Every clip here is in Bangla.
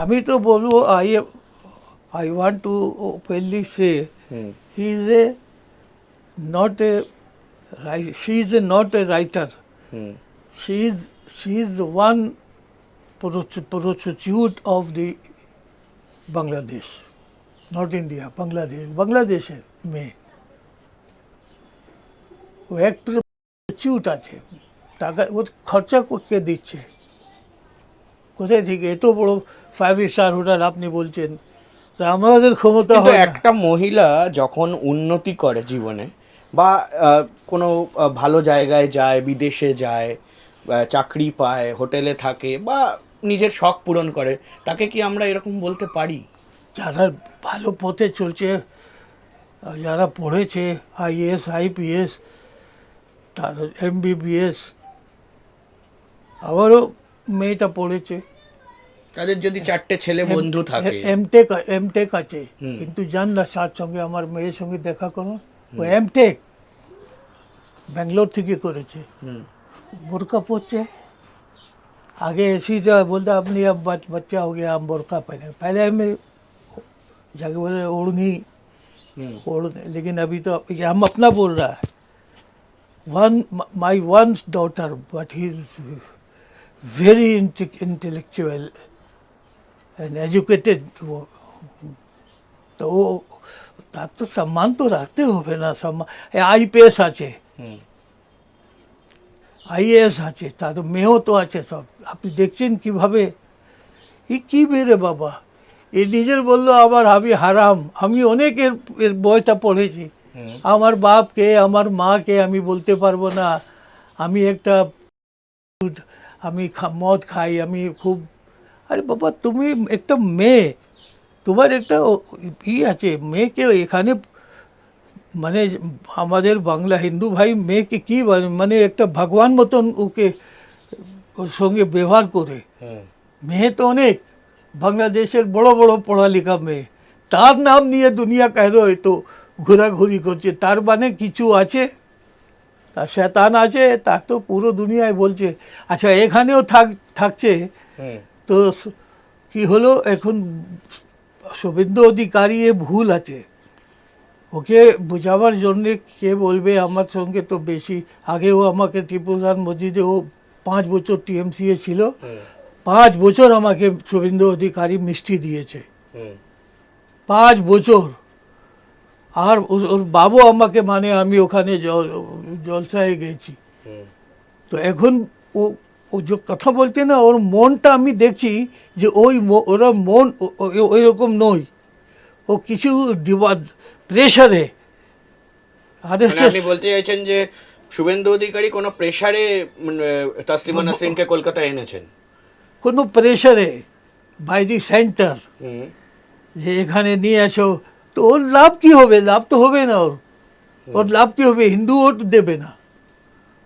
আমি তো বলবো I want to openly say he is a not a she is not a writer. She is the one prostitute of the Bangladesh, not India, বাংলাদেশের মেয়ে। ও এক প্রস্টিটিউট আছে, টাকা ও খরচা কে দিচ্ছে কোথায় থেকে? এত বড় 5 স্টার হোটেল আপনি বলছেন, তা আমাদের ক্ষমতা কিন্তু হয় না। একটা মহিলা যখন উন্নতি করে জীবনে বা কোনো ভালো জায়গায় যায়, বিদেশে যায়, চাকরি পায়, হোটেলে থাকে বা নিজের শখ পূরণ করে, তাকে কি আমরা এরকম বলতে পারি? যারা ভালো পথে চলছে, যারা পড়েছে IAS IPS, তার MBBS, আবারও মেয়েটা পড়েছে, তাদের যদি 4টে ছেলে বন্ধু থাকে, এমটেক আছে, কিন্তু জান না তার সঙ্গে আমার মেয়ের সঙ্গে দেখা করো, ও এমটেক ব্যাঙ্গালোর থেকে করেছে, বোরকা পরছে। आगे ऐसी जो बोलता अपनी अब बच्चा हो गया हम बुरका पहने, पहले हमें जाके बोले ओढ़नी ओढ़ने, लेकिन अभी तो ये हम अपना बोल रहा है। My one daughter but he is very intellectual and educated, तो वो তার তো সম্মান তো রাখতে হবে না, সম্মান। IPS আছে, IAS আছে, তার মেয়েও তো আছে, সব আপনি দেখছেন কিভাবে। কি বেরে বাবা, এ নিজের বললো আবার আমি হারাম। আমি অনেকের এর বইটা পড়েছি, আমার বাপকে আমার মাকে আমি বলতে পারবো না আমি একটা আমি মদ খাই, আমি খুব। আরে বাবা, তুমি একটা মেয়ে, তোমার একটা আছে, মেয়েকে এখানে মানে আমাদের বাংলা হিন্দু ভাই মেয়েকে কি মানে একটা ভগবান মতন ওকে ওর সঙ্গে ব্যবহার করে। মেয়ে তো অনেক, বাংলাদেশের বড় বড় পড়ালেখা মেয়ে, তার নাম নিয়ে দুনিয়া কেন তো ঘোরাঘুরি করছে? তার মানে কিছু আছে, তার শয়তান আছে, তার তো পুরো দুনিয়ায় বলছে। আচ্ছা, এখানেও থাকছে তো কি হলো এখন? শুভেন্দু অধিকারী এ ভুল আছে, ওকে বোঝাবার জন্যে কে বলবে? আমার সঙ্গে তো বেশি আগেও আমাকে টিপু সুলতান মসজিদে ও 5 বছর TMCA ছিল, 5 বছর আমাকে শুভেন্দু অধিকারী মিষ্টি দিয়েছে, 5 বছর। আর ওর বাবু আমাকে, মানে আমি ওখানে জলসায় গেছি, তো এখন ও ও যে কথা বলতে না, ওর মনটা আমি দেখছি যে ওরা মন ওই রকম নয়, ও কিছু প্রেশারে। আপনি বলতে চাইছেন যে শুভেন্দু অধিকারী কোনো প্রেসারে তাসলিমা নাসরিনকে কলকাতায় এনেছেন? কোনো প্রেশারে বাই দি সেন্টার, যে এখানে নিয়ে আসো, তো ওর লাভ কি হবে? লাভ তো হবে না ওর লাভ কি হবে? হিন্দু ভোট দেবে না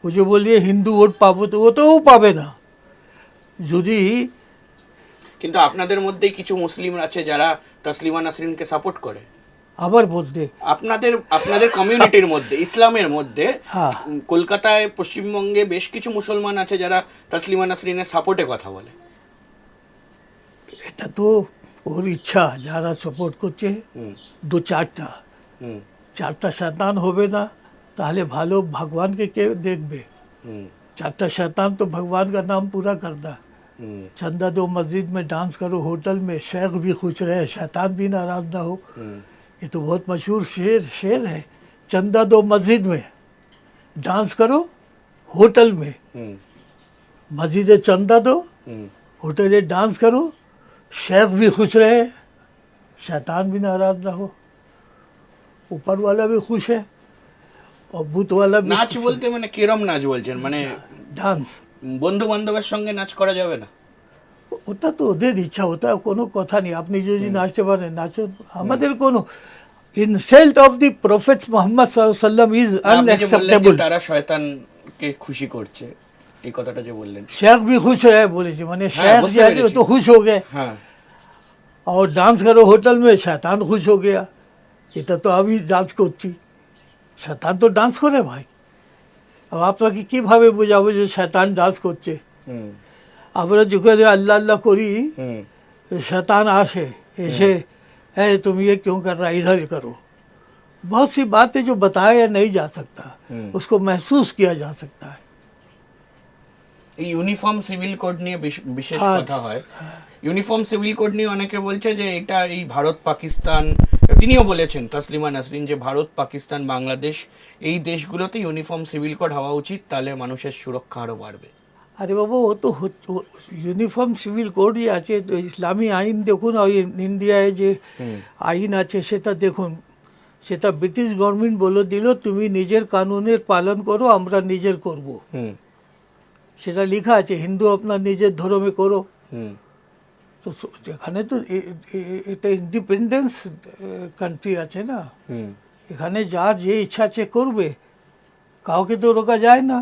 ও, যে বলিয়ে হিন্দু ভোট পাবো, তো ও তো পাবে না যদি। কিন্তু আপনাদের মধ্যেই কিছু মুসলিম আছে যারা তাসলিমা নাসরিনকে সাপোর্ট করে। আবার বলতে আপনাদের কমিউনিটির মধ্যে, ইসলামের মধ্যে, হ্যাঁ, কলকাতায়, পশ্চিমবঙ্গে বেশ কিছু মুসলমান আছে যারা তাসলিমা নাসরিনের সাপোর্টে কথা বলে। এটা তো ওর ইচ্ছা, যারা সাপোর্ট করছে 4টা শয়তান হবে না, তাহলে ভালো ভগবানকে কে দেখবে? 4টা शैतान तो भगवान का नाम पूरा करता। चंदा दो मस्जिद में, डांस करो होटल में, शेख भी खुश रहे शैतान भी नाराज ना हो। ये तो बहुत मशहूर शेर है। चंदा दो मस्जिद में, डांस करो होटल में। मस्जिद चंदा दो, होटल डांस करो, शेख भी खुश रहे शैतान भी नाराज ना हो। ऊपर वाला भी खुश है और भूत वाला भी। নাচ বলতে মানে কিরম নাচ বলছেন? মানে ডান্স, বন্ধু বান্ধবের সঙ্গে নাচ করা যাবে না? ওটা তো ওদের ইচ্ছা, ওটা কোনো কথা নেই। আপনি যদি নাচতে পারেন নাচুন, আমাদের কোনো insult of the prophet Mohammad সাল্লাল্লাহু আলাইহি ওয়াসাল্লাম ইজ আনএক্সেপ্টেবল। তারা শয়তানকে খুশি করছে, এই কথাটা যে বললেন। शेख भी खुश है बोलेছে, মানে शेख যে আছে তো খুশ हो गए। হ্যাঁ, और डांस करो होटल में, शैतान खुश हो गया। এটা তো আমি ডান্স করছি, শয়তান তো ডান্স করে ভাই। আপনাকে কীভাবে বোঝাবো যে শয়তান ডান্স করছে? আমরা যখন আল্লাহ আল্লাহ করি, शैतान आशे ऐसे है तुम ये क्यों कर रहा है, इधर ही करो। बहुत सी बातें जो बताया नहीं जा सकता, उसको महसूस किया जा सकता है। এই ইউনিফর্ম সিভিল কোড নিয়ে বিশেষ হ্যাঁ। কথা হয়। ইউনিফর্ম সিভিল কোড নিয়ে অনেকে বলছে যে এটা এই ভারত পাকিস্তান, তিনিও বলেছেন তসলিমা নাসরিন যে ভারত পাকিস্তান বাংলাদেশ এই দেশগুলোতে ইউনিফর্ম সিভিল কোড হওয়া উচিত, তাহলে মানুষের সুরক্ষা আরো বাড়বে। আরে বাবা ও তো ইউনিফর্ম সিভিল কোডই আছে, তো ইসলামী আইন দেখুন, আর ইন্ডিয়ায় যে আইন আছে সেটা দেখুন, সেটা ব্রিটিশ গভর্নমেন্ট বলে দিল তুমি নিজের কানুনের পালন করো, আমরা নিজের করব। সেটা লেখা আছে, হিন্দু আপনার নিজের ধর্মে করো। তো এখানে তো এটা ইন্ডিপেন্ডেন্স কান্ট্রি আছে না, এখানে যার যে ইচ্ছা আছে করবে, কাউকে তো রোকা যায় না।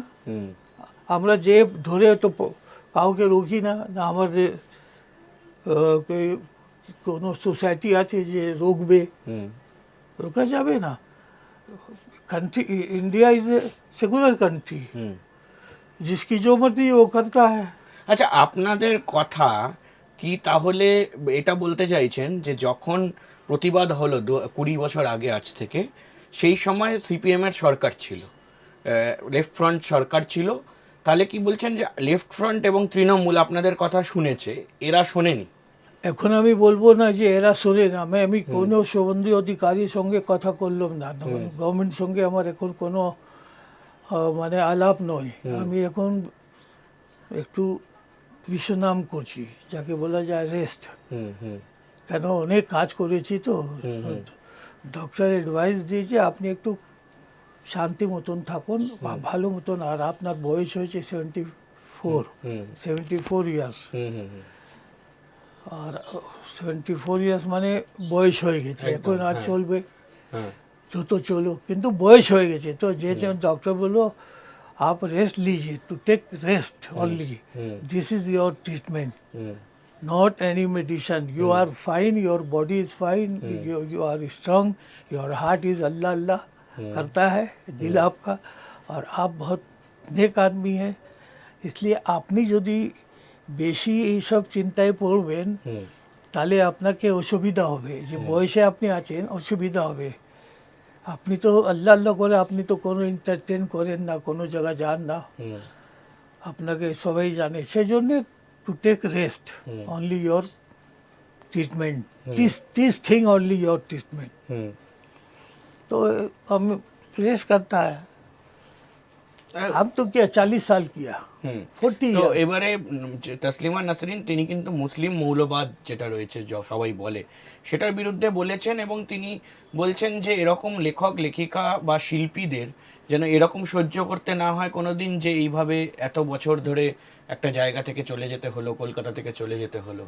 আমরা যে ধরে তো কাউকে রুকি না, না আমাদের কোনো সোসাইটি আছে যে রুকবে, রোকা যাবে না। Country India is a secular country, जिसकी जो मर्जी वो करता है। আচ্ছা, আপনাদের কথা কি তাহলে এটা বলতে চাইছেন যে যখন প্রতিবাদ হলো 20 বছর আগে আজ থেকে, সেই সময় সিপিএম এর সরকার ছিল, লেফট ফ্রন্ট সরকার ছিল, তাহলে কি বলছেন যে লেফট ফ্রন্ট এবং তৃণমূল আপনাদের কথা শুনেছে, এরা শোনেনি? এখন আমি বলবো না যে এরা শোনে না, আমি কোনো শুভেন্দু অধিকারীর সঙ্গে কথা করলাম না, গভর্নমেন্ট সঙ্গে আমার এখন কোনো মানে আলাপ নয়। আমি এখন একটু বিশ্রাম করছি, যাকে বলা যায় রেস্ট। কেন অনেক কাজ করেছি তো, ডক্টর অ্যাডভাইস দিয়েছে আপনি একটু শান্তি মতন থাকুন, ভালো মতন। আর আপনার বয়স হয়েছে 74 ইয়ার্স, আর 74 ইয়ার্স মানে বয়স হয়ে গেছে, এখন আর চলবে যত চলো, কিন্তু বয়স হয়ে গেছে। তো যে ডক্টর বললো आप रेस्ट लीजिए, to take rest only, this is your treatment, not any medicine. You are fine, your body is fine, you are strong, your heart is अल्लाह अल्लाह करता है दिल आपका, और आप बहुत नेक आदमी हैं। इसलिए আপনি যদি বেশি এইসব চিন্তায় পড়বেন তাহলে আপনাকে অসুবিধা হবে, যে বয়সে আপনি আছেন অসুবিধা হবে। আপনি তো আল্লাহ আল্লাহ করে আপনি তো কোনো এন্টারটেন করেন না, কোনো জায়গা যান না, আপনাকে সবাই জানে। সেজন্য to take rest, only your treatment, this thing only your treatment. तो हम रेस्ट करता है, हम तो क्या 40 साल किया, 40 তো years। এবারে যে তসলিমা নাসরিন, তিনি কিন্তু মুসলিম মৌলবাদ যেটা রয়েছে সবাই বলে, সেটার বিরুদ্ধে বলেছেন, এবং তিনি বলছেন যে এরকম লেখক লেখিকা বা শিল্পীদের যেন এরকম সহ্য করতে না হয় কোনোদিন, যে এইভাবে এত বছর ধরে একটা জায়গা থেকে চলে যেতে হলো, কলকাতা থেকে চলে যেতে হলো।